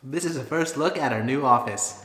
This is a first look at our new office.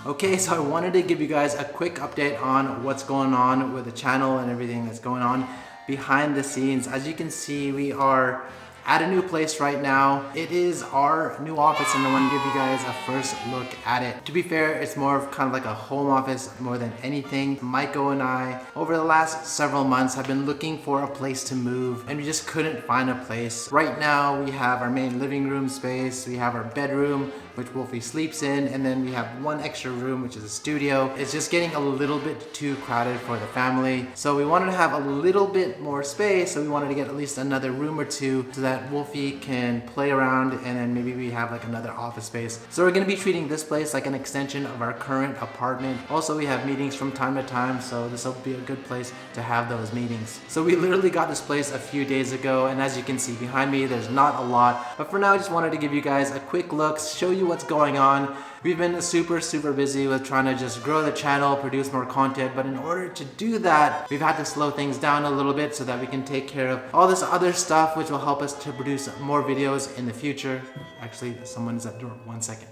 Okay, so I wanted to give you guys a quick update on what's going on with the channel and everything that's going on behind the scenes. As you can see, we are at a new place right now. It is our new office and I want to give you guys a first look at it. To be fair, it's more of kind of like a home office more than anything. Maiko and I, over the last several months, have been looking for a place to move and we just couldn't find a place. Right now, we have our main living room space, we have our bedroom, which Wolfie sleeps in, and then we have one extra room, which is a studio. It's just getting a little bit too crowded for the family. So we wanted to have a little bit more space, so we wanted to get at least another room or two so that Wolfie can play around, and then maybe we have like another office space. So we're gonna be treating this place like an extension of our current apartment. Also, we have meetings from time to time, so this will be a good place to have those meetings. So we literally got this place a few days ago, and as you can see behind me, there's not a lot. But for now, I just wanted to give you guys a quick look, show you what's going on. We've been super busy with trying to just grow the channel, produce more content, but in order to do that, we've had to slow things down a little bit so that we can take care of all this other stuff which will help us to produce more videos in the future. Actually, someone's at the door, 1 second.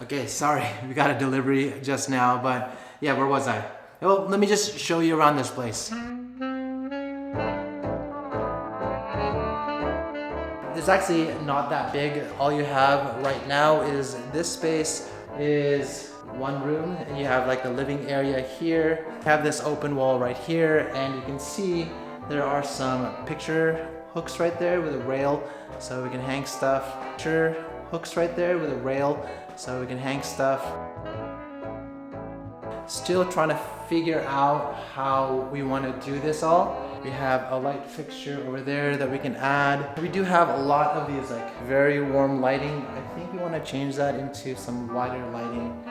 Okay, sorry, we got a delivery just now, but yeah, where was I? Well, let me just show you around this place. It's actually not that big. All you have right now is this space is one room, and you have like the living area here. You have this open wall right here, and you can see there are some picture hooks right there with a rail, so we can hang stuff. Picture hooks right there with a rail, so we can hang stuff. Still trying to figure out how we want to do this all. We have a light fixture over there that we can add. We do have a lot of these like very warm lighting. I think we want to change that into some lighter lighting.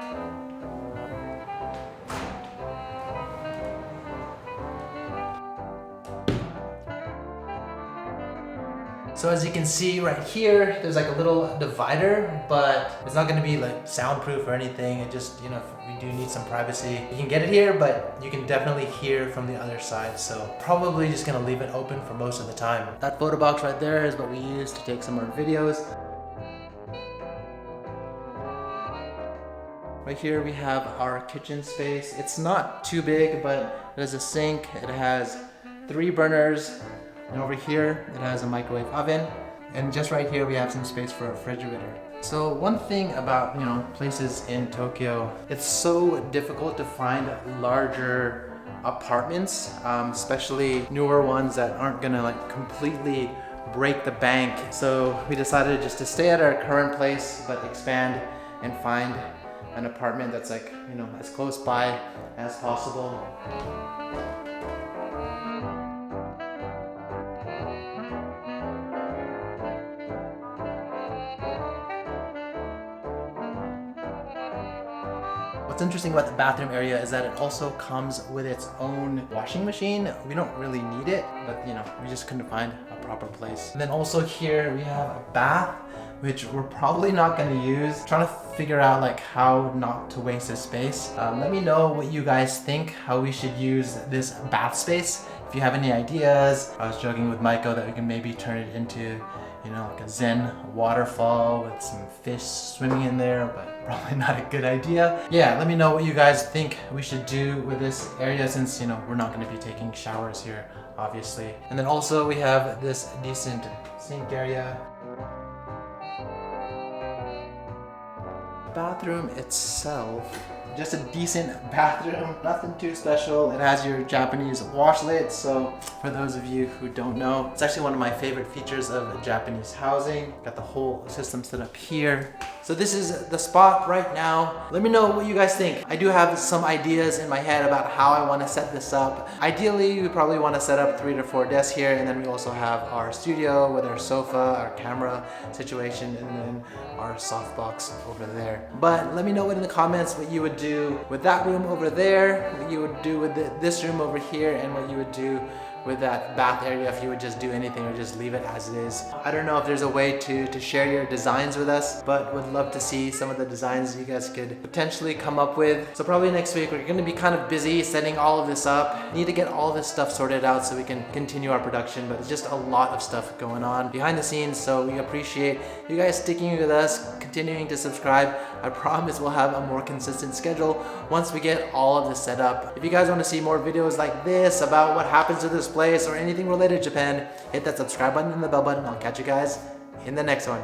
So as you can see right here, there's like a little divider, but it's not gonna be like soundproof or anything. It just, you know, we do need some privacy. You can get it here, but you can definitely hear from the other side. So probably just gonna leave it open for most of the time. That photo box right there is what we use to take some more videos. Right here we have our kitchen space. It's not too big, but it has a sink. It has 3 burners. And over here, it has a microwave oven. And just right here, we have some space for a refrigerator. So one thing about, you know, places in Tokyo, it's so difficult to find larger apartments, especially newer ones that aren't gonna like completely break the bank. So we decided just to stay at our current place, but expand and find an apartment that's like, you know, as close by as possible. What's interesting about the bathroom area is that it also comes with its own washing machine. We don't really need it, but you know, we just couldn't find a proper place. And then also here we have a bath, which we're probably not going to use. Trying to figure out like how not to waste this space. Let me know what you guys think, how we should use this bath space. If you have any ideas. I was joking with Maiko that we can maybe turn it into, you know, like a zen waterfall with some fish swimming in there, but probably not a good idea. Yeah, let me know what you guys think we should do with this area, since, you know, we're not going to be taking showers here, obviously. And then also we have this decent sink area. Bathroom itself, just a decent bathroom, nothing too special. It has your Japanese washlet, so for those of you who don't know, it's actually one of my favorite features of Japanese housing. Got the whole system set up here. So this is the spot right now. Let me know what you guys think. I do have some ideas in my head about how I want to set this up. Ideally, we probably want to set up 3 to 4 desks here, and then we also have our studio with our sofa, our camera situation, and then our softbox over there. But let me know in the comments what you would do with that room over there, what you would do with this room over here, and what you would do with that bath area if you would just do anything or just leave it as it is. I don't know if there's a way to share your designs with us, but would love to see some of the designs you guys could potentially come up with. So probably next week we're gonna be kind of busy setting all of this up. Need to get all this stuff sorted out so we can continue our production, but it's just a lot of stuff going on behind the scenes. So we appreciate you guys sticking with us, continuing to subscribe. I promise we'll have a more consistent schedule once we get all of this set up. If you guys want to see more videos like this about what happens to this place or anything related to Japan, hit that subscribe button and the bell button. I'll catch you guys in the next one.